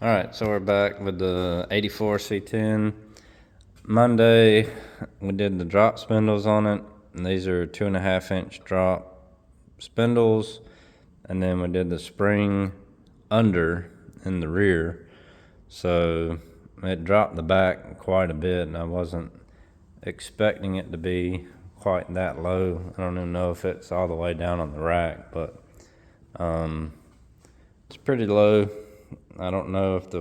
All right, so we're back with the 84 C10. Monday, we did the drop spindles on it, and these are 2.5-inch drop spindles. And then we did the spring under in the rear. So it dropped the back quite a bit, and I wasn't expecting it to be quite that low. I don't even know if it's all the way down on the rack, but it's pretty low. I don't know if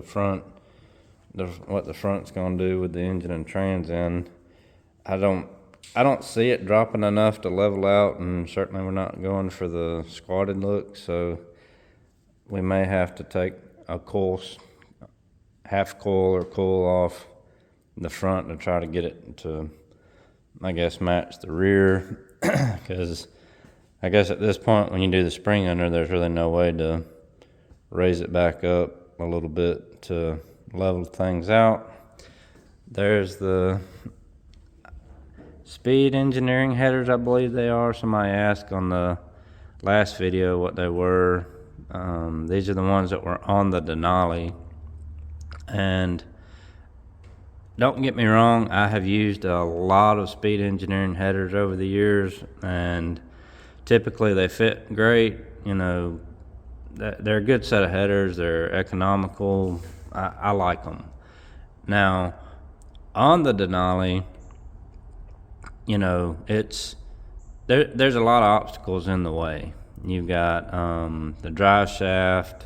what the front's gonna do with the engine and trans end. I don't see it dropping enough to level out, and certainly we're not going for the squatted look. So we may have to take a half coil or coil off the front to try to get it to, I guess, match the rear. Because I guess at this point, when you do the spring under, there's really no way to raise it back up a little bit to level things out. There's the Speed Engineering headers, I believe they are. Somebody asked on the last video what they were. These are the ones that were on the Denali. And don't get me wrong, I have used a lot of Speed Engineering headers over the years, and typically they fit great. You know, they're a good set of headers. They're economical. I like them. Now, on the Denali, you know, there's a lot of obstacles in the way. You've got the drive shaft,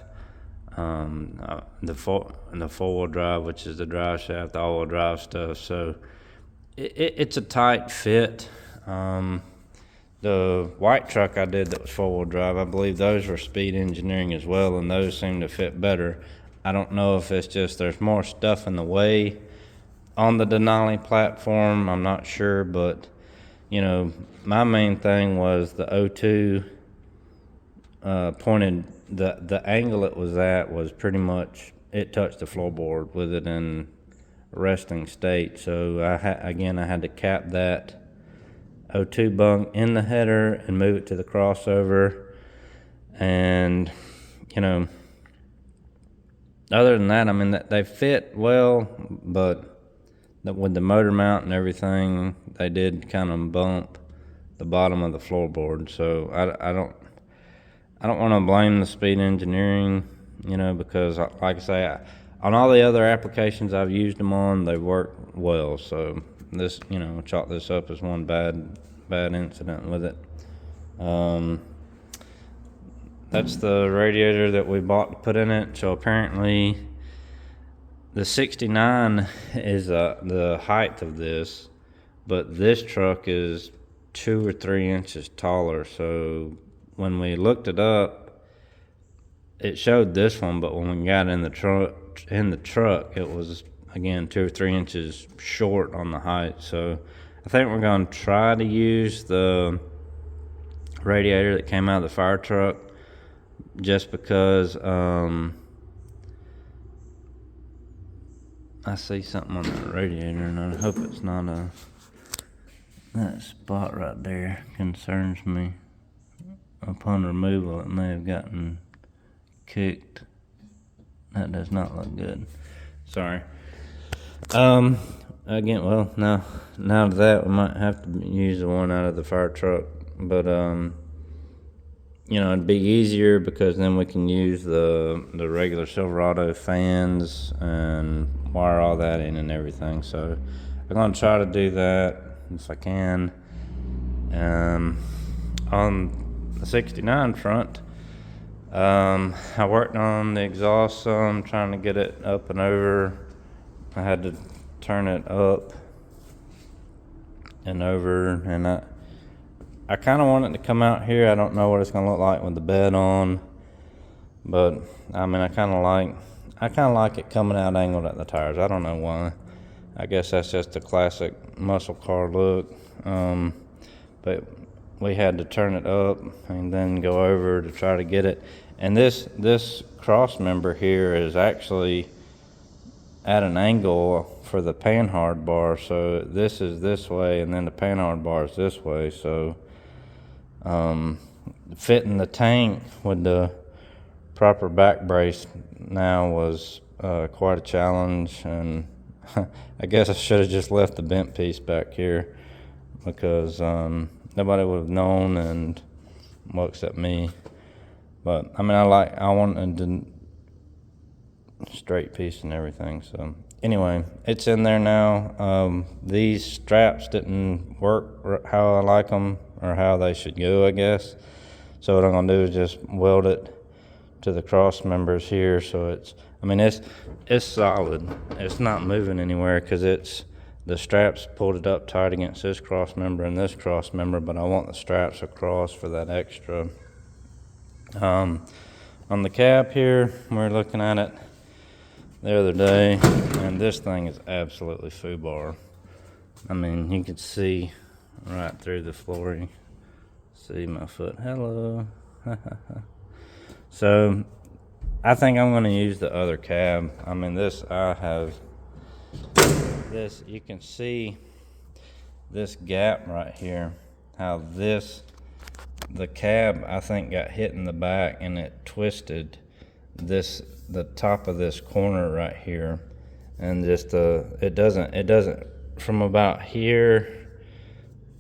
the four-wheel drive, which is the drive shaft, the all-wheel drive stuff. So it's a tight fit. The white truck I did that was four-wheel drive, I believe those were Speed Engineering as well, and those seem to fit better. I don't know if it's just there's more stuff in the way on the Denali platform. I'm not sure, but, you know, my main thing was the O2 pointed, the angle it was at was pretty much, it touched the floorboard with it in resting state. So I had to cap that O2 bunk in the header and move it to the crossover. And, you know, other than that, I mean, that they fit well, but with the motor mount and everything, they did kind of bump the bottom of the floorboard. So I don't want to blame the Speed Engineering, you know, because like I say, on all the other applications I've used them on, they work well. So this, you know, chalk this up as one bad incident with it. That's the radiator that we bought to put in it. So apparently the 69 is the height of this, but this truck is 2 or 3 inches taller. So when we looked it up, it showed this one, but when we got in the truck, it was again 2 or 3 inches short on the height. So I think we're going to try to use the radiator that came out of the fire truck, just because I see something on the radiator, and I hope it's not that spot right there concerns me. Upon removal, it may have gotten kicked. That does not look good. Sorry. Again, well, now to that, we might have to use the one out of the fire truck, but you know, it'd be easier because then we can use the regular Silverado fans and wire all that in and everything. So I'm gonna try to do that if I can. On the 69 front, I worked on the exhaust some, trying to get it up and over. I had to turn it up and over, and I kind of want it to come out here. I don't know what it's gonna look like with the bed on, but I mean, I kind of like it coming out angled at the tires. I don't know why. I guess that's just a classic muscle car look. But we had to turn it up and then go over to try to get it. And this cross member here is actually at an angle for the panhard bar. So this is this way, and then the panhard bar is this way. So fitting the tank with the proper back brace now was quite a challenge, and I guess I should have just left the bent piece back here, because nobody would have known, and well, except me. But I mean, I wanted the straight piece and everything. So anyway, it's in there now. These straps didn't work how I like them, or how they should go, I guess. So what I'm gonna do is just weld it to the cross members here. So it's solid. It's not moving anywhere, because the straps pulled it up tight against this cross member and this cross member, but I want the straps across for that extra. On the cab here, we were looking at it the other day, and this thing is absolutely foobar. I mean, you can see right through the flooring. See my foot. Hello. So I think I'm going to use the other cab. I mean, I have this, you can see this gap right here, how the cab, I think, got hit in the back, and it twisted the top of this corner right here, and just it doesn't from about here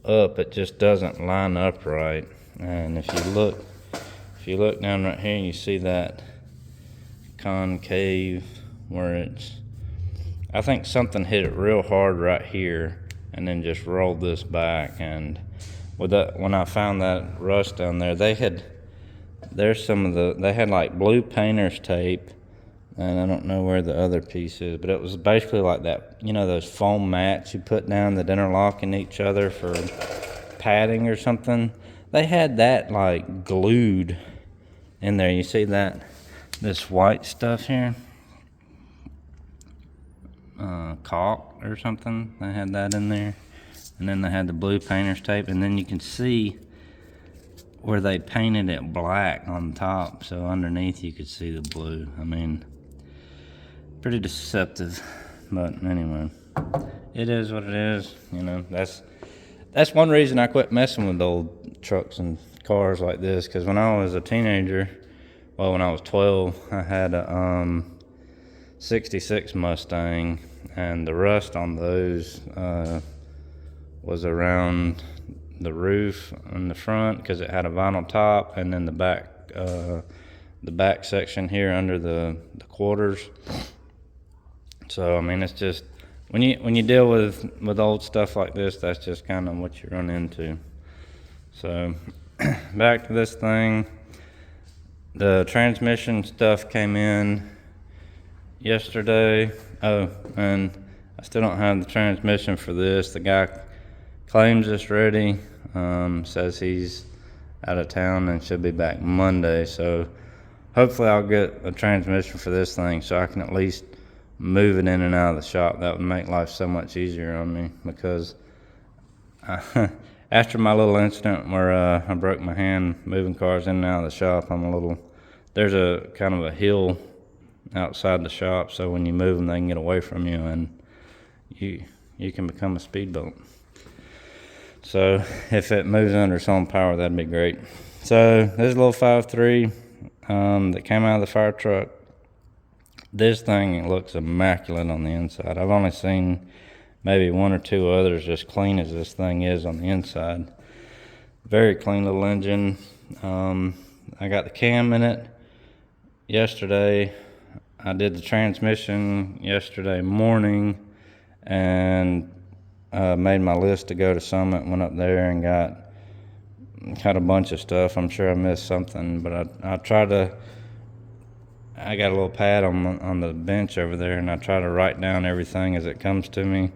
up, it just doesn't line up right. And if you look down right here, and you see that concave where I think something hit it real hard right here, and then just rolled this back. And with that, when I found that rust down there, they had like blue painter's tape, and I don't know where the other piece is, but it was basically like that, those foam mats you put down that interlock in each other for padding or something. They had that like glued in there. You see this white stuff here, caulk or something. They had that in there, and then they had the blue painter's tape, and then you can see where they painted it black on top, so underneath you could see the blue. I mean, pretty deceptive, but anyway, it is what it is. That's one reason I quit messing with old trucks and cars like this, because when I was a teenager, when I was 12, I had a 66 Mustang, and the rust on those was around the roof in the front, because it had a vinyl top, and then the back section here under the quarters. So I mean, it's just when you deal with old stuff like this, that's just kind of what you run into. So back to this thing. The transmission stuff came in yesterday. Oh, and I still don't have the transmission for this. The guy claims it's ready. Says he's out of town and should be back Monday. So hopefully I'll get a transmission for this thing, so I can at least move it in and out of the shop. That would make life so much easier on me, because after my little incident where I broke my hand moving cars in and out of the shop, there's a kind of a hill outside the shop, so when you move them, they can get away from you, and you can become a speed bump. So if it moves under its own power, that'd be great. So there's a little 5.3 that came out of the fire truck. This thing looks immaculate on the inside. I've only seen maybe one or two others as clean as this thing is on the inside. Very clean little engine. I got the cam in it yesterday. I did the transmission yesterday morning, and made my list to go to Summit. Went up there and got a bunch of stuff. I'm sure I missed something, but I got a little pad on the bench over there, and I try to write down everything as it comes to me,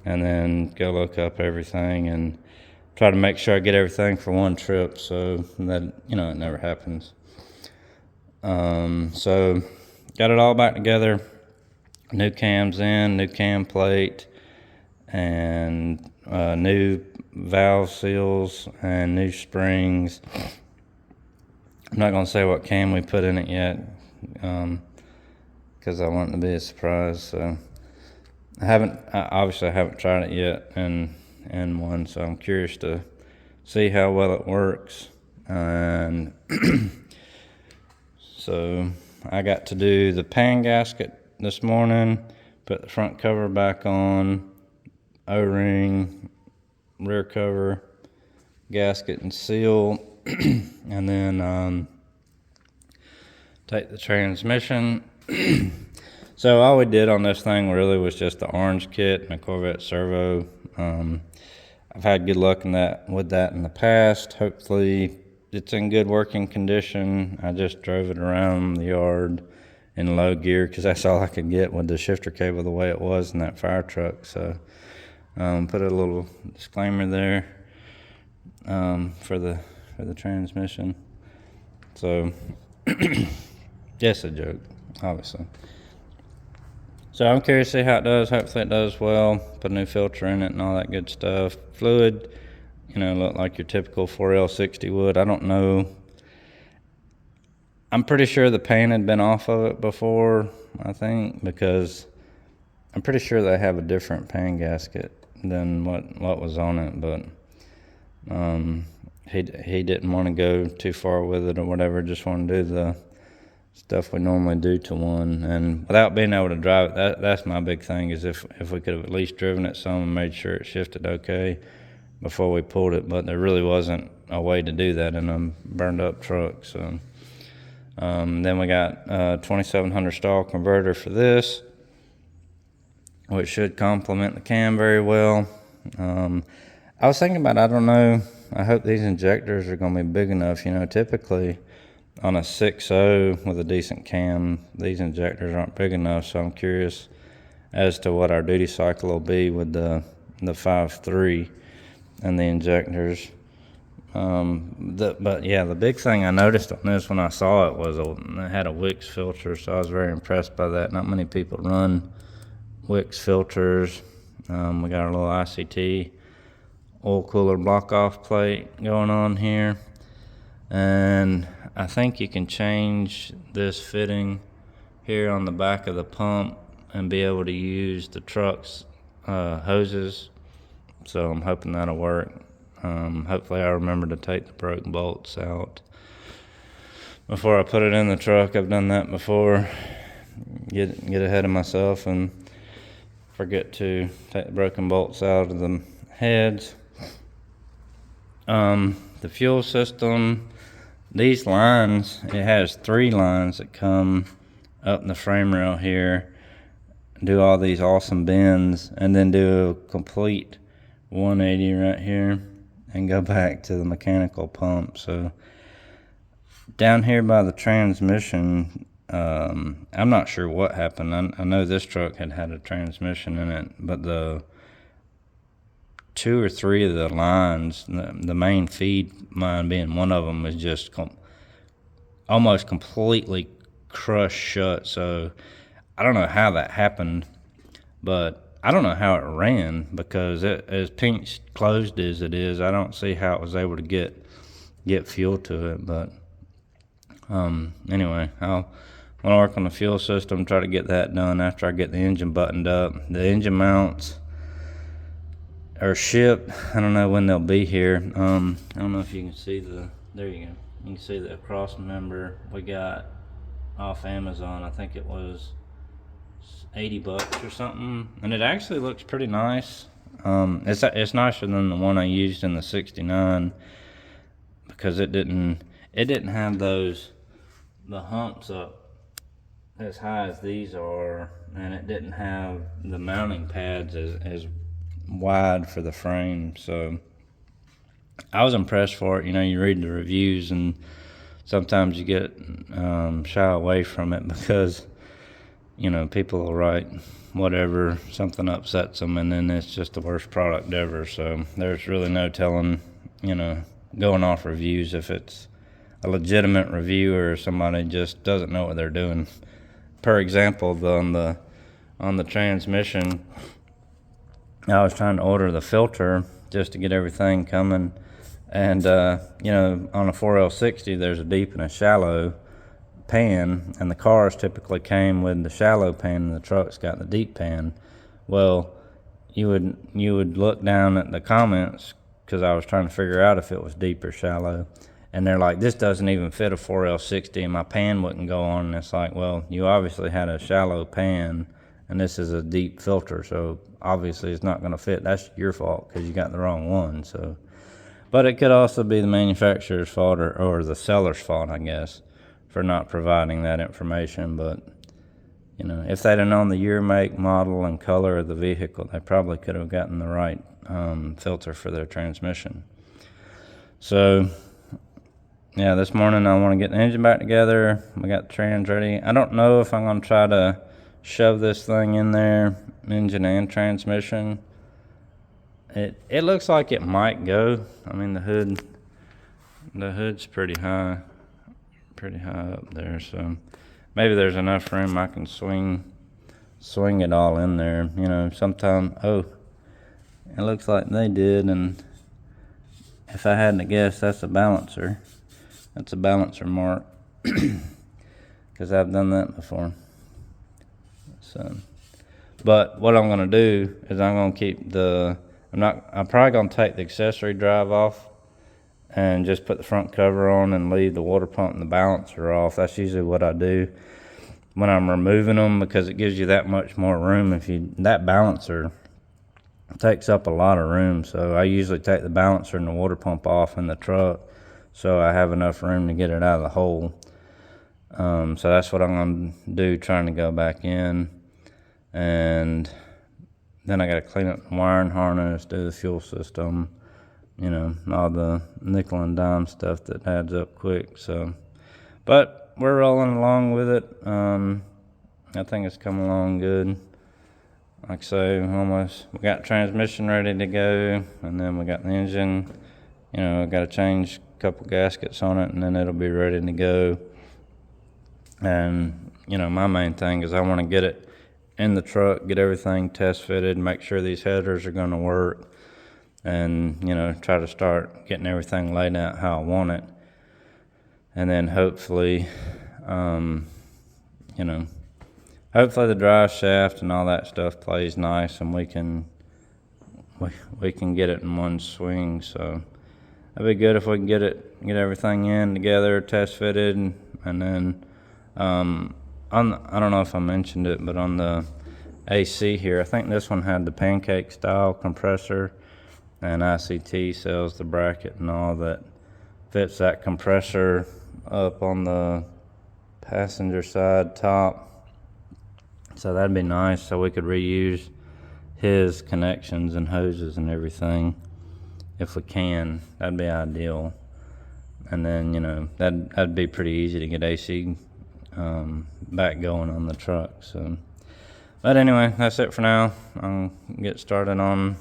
and then go look up everything and try to make sure I get everything for one trip, so that it never happens. So got it all back together. New cams in, new cam plate, and new valve seals and new springs. I'm not going to say what cam we put in it yet, because I want it to be a surprise. So I haven't tried it yet in one, so I'm curious to see how well it works. And so I got to do the pan gasket this morning, put the front cover back on, O-ring, rear cover, gasket and seal, and then take the transmission. So all we did on this thing really was just the orange kit and the Corvette servo. I've had good luck with that in the past. Hopefully it's in good working condition. I just drove it around the yard in low gear because that's all I could get with the shifter cable the way it was in that fire truck. So put a little disclaimer there for the transmission. So just a joke, obviously. So I'm curious to see how it does. Hopefully it does well. Put a new filter in it and all that good stuff. Fluid, look like your typical 4L60 would. I don't know. I'm pretty sure the paint had been off of it before, I think, because I'm pretty sure they have a different pan gasket than what was on it. But he didn't want to go too far with it or whatever. Just wanted to do the stuff we normally do to one, and without being able to drive it, that's my big thing, is if we could have at least driven it some and made sure it shifted okay before we pulled it. But there really wasn't a way to do that in a burned up truck. So then we got a 2700 stall converter for this, which should complement the cam very well. I was thinking about, I don't know, I hope these injectors are going to be big enough. Typically on a 6.0 with a decent cam, these injectors aren't big enough, so I'm curious as to what our duty cycle will be with the 5.3 and the injectors. But yeah, the big thing I noticed on this when I saw it was it had a Wix filter, so I was very impressed by that. Not many people run Wix filters. We got our little ICT oil cooler block off plate going on here, and I think you can change this fitting here on the back of the pump and be able to use the truck's hoses. So I'm hoping that'll work. Hopefully I remember to take the broke bolts out before I put it in the truck. I've done that before. Get ahead of myself and forget to take the broken bolts out of the heads. The fuel system, these lines, it has 3 lines that come up in the frame rail here, do all these awesome bends, and then do a complete 180 right here and go back to the mechanical pump. So down here by the transmission, I'm not sure what happened. I know this truck had a transmission in it, but the 2 or 3 of the lines, the main feed line being one of them, is just almost completely crushed shut. So I don't know how that happened, but I don't know how it ran, because as pinched closed as it is, I don't see how it was able to get fuel to it. But anyway, I'll want to work on the fuel system, try to get that done after I get the engine buttoned up. The engine mounts are shipped. I don't know when they'll be here. I don't know if you can see there you go. You can see the cross member we got off Amazon. I think it was $80 or something, and it actually looks pretty nice. It's nicer than the one I used in the 69, because it didn't have the humps up as high as these are, and it didn't have the mounting pads as wide for the frame. So I was impressed for it. You read the reviews, and sometimes you get shy away from it because people will write whatever, something upsets them, and then it's just the worst product ever. So there's really no telling, going off reviews, if it's a legitimate review or somebody just doesn't know what they're doing. Per example, on the transmission, I was trying to order the filter just to get everything coming, and on a 4L60 there's a deep and a shallow pan, and the cars typically came with the shallow pan and the truck's got the deep pan. Well, you would look down at the comments, because I was trying to figure out if it was deep or shallow, And they're like, this doesn't even fit a 4L60, and my pan wouldn't go on. And it's like, well, you obviously had a shallow pan, and this is a deep filter, so obviously it's not going to fit. That's your fault because you got the wrong one. So, but it could also be the manufacturer's fault or the seller's fault, I guess, for not providing that information. But you know, if they'd have known the year, make, model, and color of the vehicle, they probably could have gotten the right filter for their transmission. So yeah, this morning I want to get the engine back together. We got the trans ready. I don't know if I'm going to try to shove this thing in there, engine and transmission. It looks like it might go. I mean, the hood's pretty high up there, so maybe there's enough room I can swing it all in there. You know, sometime. Oh, it looks like they did, and if I had to guess, that's a balancer. That's a balancer mark, because I've done that before. So, but what I'm gonna do is I'm gonna keep I'm probably gonna take the accessory drive off and just put the front cover on and leave the water pump and the balancer off. That's usually what I do when I'm removing them, because it gives you that much more room. That balancer takes up a lot of room, so I usually take the balancer and the water pump off in the truck, so I have enough room to get it out of the hole. So that's what I'm going to do, trying to go back in. And then I got to clean up the wiring harness, do the fuel system, you know, all the nickel and dime stuff that adds up quick. So, but we're rolling along with it. I think it's coming along good. Like I say, we got transmission ready to go, and then we got the engine. You know, got to change a couple gaskets on it, and then it'll be ready to go. And, you know, my main thing is I want to get it in the truck, get everything test fitted, make sure these headers are going to work, and, you know, try to start getting everything laid out how I want it. And then hopefully, you know, hopefully the drive shaft and all that stuff plays nice, and we can get it in one swing. So that'd be good if we can get everything in together, test fitted, and then I don't know if I mentioned it, but on the AC here, I think this one had the pancake style compressor, and ICT sells the bracket and all that fits that compressor up on the passenger side top. So that'd be nice, so we could reuse his connections and hoses and everything if we can. That'd be ideal. And then, you know, that'd be pretty easy to get AC back going on the truck. So, but anyway, that's it for now. I'll get started on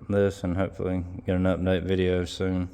this and hopefully get an update video soon.